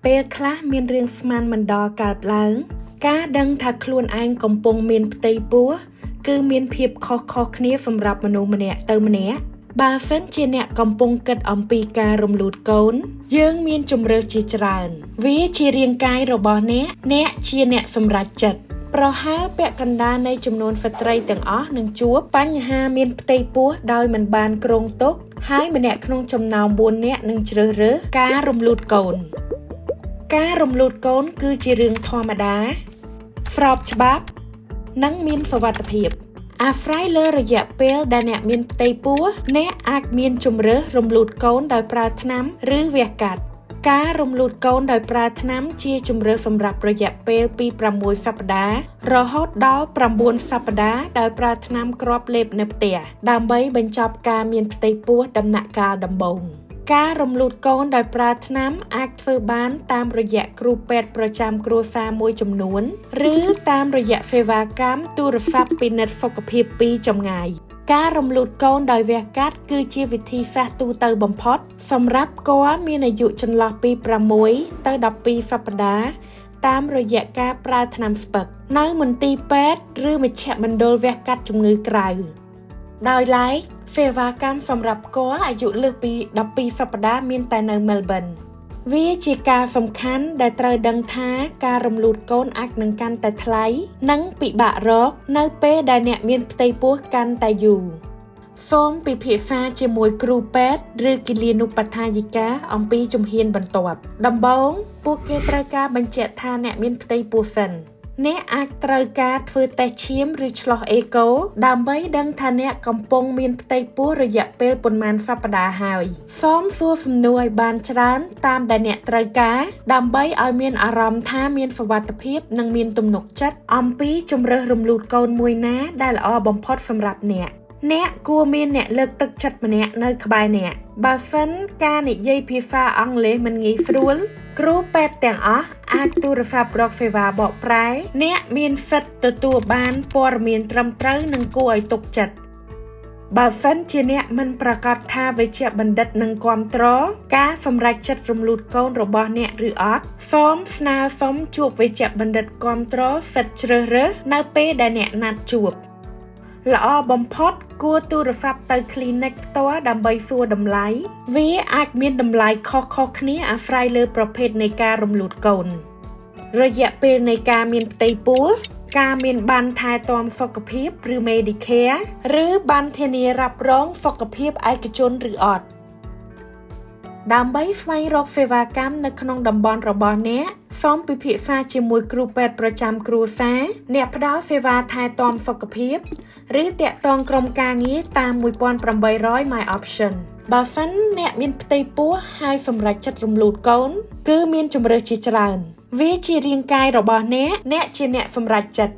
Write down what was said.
ពេលខ្លះមានរឿងស្មានមិនដល់កើតឡើងការដឹងថាខ្លួនឯងកំពុងមានផ្ទៃពោះគឺមានភាពខុសៗគ្នាសម្រាប់មនុស្សម្នាក់ទៅម្នាក់បើសិនជាអ្នកកំពុងគិតអំពីការរំលូតកូនយើងមានជម្រើសជាច្រើនវាជារាងកាយរបស់អ្នកជាអ្នកសម្រេចចិត្តប្រហែលពាក់កណ្ដាលនៃចំនួនស្ត្រីទាំងអស់នឹងជួបបញ្ហាមានផ្ទៃពោះដោយមិនបានគ្រោងទុកហើយម្នាក់ក្នុងចំណោម4នាក់នឹងជ្រើសរើសការរំលូតកូនការរំលូតកូនគឺជារឿងធម្មតាស្របច្បាប់និងមានសុវត្ថិភាពអាស្រ័យលើរយៈពេលដែលអ្នកមានផ្ទៃពោះអ្នកអាចមានជម្រើសរំលូតកូនដោយប្រើថ្នាំឬវះកាត់ការរំលូតកូនដោយប្រើថ្នាំជាជម្រើសសម្រាប់រយៈពេលពី6សប្តាហ៍រហូតដល់9សប្តាហ៍ដោយប្រើថ្នាំគ្រាប់លេបនៅផ្ទះដើម្បីបញ្ចប់ការមានផ្ទៃពោះដំណាក់កាលដំបូងការរំលូតកូនដោយប្រើថ្នាំអាចធ្វើបានតាមរយៈគ្រូពេទ្យប្រចាំគ្រួសារមួយចំនួនឬតាមរយៈសេវាកម្មទូរស័ព្ទពិនិត្យសុខភាពពីចម្ងាយការរំលូតកូនដោយវះកាត់គឺជាវិធីសាស្ត្រទូទៅបំផុតសម្រាប់គភ៌មានអាយុចន្លោះពី6ទៅ12សប្តាហ៍តាមរយៈការប្រើថ្នាំស្ពឹកនៅមន្ទីរពេទ្យឬមជ្ឈមណ្ឌលវះកាត់ជំងឺក្រៅដោយឡែកសេវាកម្មសម្រាប់គភ៌អាយុលើសពី12សប្តាហ៍មានតែនៅមែលប៊នវាជាការសំខាន់ដែលត្រូវដឹងថាការរំលូតកូនអាចនឹងកាន់តែថ្លៃនិងពិបាករកនៅពេលដែលអ្នកមានផ្ទៃពោះកាន់តែយូរសូមពិភាក្សាជាមួយគ្រូពេទ្យឬគិលានុបដ្ឋាយិកាអំពីជំហានបន្ទាប់ដំបូងពួកគេត្រូវការបញ្ជាក់ថាអ្នកមានផ្ទៃពោះសិនអ្នកអាចត្រូវការធ្វើតេស្តឈាមឬឆ្លុះអេកូដើម្បីដឹងថាអ្នកកំពុងមានផ្ទៃពោះរយៈពេលប៉ុន្មានសប្តាហ៍ហើយសូមសួរសំណួរឲ្យបានច្រើនតាមដែលអ្នកត្រូវការដើម្បីឲ្យមានអារម្មណ៍ថាមានសុវត្ថិភាពនិងមានទំនុកចិត្តអំពីជម្រើសរំលូតកូនមួយណាដែលល្អបំផុតសម្រាប់អ្នកគួរមានអ្នកលើកទឹកចិត្តម្នាក់នៅក្បែរអ្នកបើសិនការនិយាយភាសាអង់គ្លេសមិនងាយស្រួលគ្រូពេទ្យទាំងអស់អាចទូរស័ព្ទរកសេវាបកប្រែអ្នកមានសិទ្ធិទទួលបានព័ត៌មានត្រឹមត្រូវនិងគួរឲ្យទុកចិត្តបើសិនជាអ្នកមិនប្រកាសថាវេជ្ជបណ្ឌិតនឹងគាំទ្រការសម្រេចចិត្តរំលូតកូនរបស់អ្នកឬអត់សូមស្នើសុំជួបវេជ្ជបណ្ឌិតគាំទ្រសិទ្ធិជ្រើសរើសនៅពេលដែលអ្នកណាត់ជួបល្អបំផុតគួរទូរស័ព្ទទៅគ្លីនិកផ្ទាល់ដើម្បីសួរតម្លៃវាអាចមានតម្លៃខុសៗគ្នាអាស្រ័យលើប្រភេទនៃការរំលូតកូនរយៈពេលនៃការមានផ្ទៃពោះការមានប័ណ្ណថែទាំសុខភាពឬ Medicare ឬប័ណ្ណធានារ៉ាប់រងសុខភាពឯកជនឬអត់ដើម្បីស្វែងរកសេវាកម្មនៅក្នុងតំបន់របស់អ្នកសូមពិភាក្សាជាមួយគ្រូពេទ្យប្រចាំគ្រួសារអ្នកផ្ដល់សេវាថែទាំសុខភាពឬទាក់ទងក្រុមការងារតាម1800 My Option បើសិនអ្នកមានផ្ទៃពោះហើយសម្រេចចិត្តរំលូតកូនគឺមានជម្រើសជាច្រើនវាជារាងកាយរបស់អ្នកជាអ្នកសម្រេចចិត្ត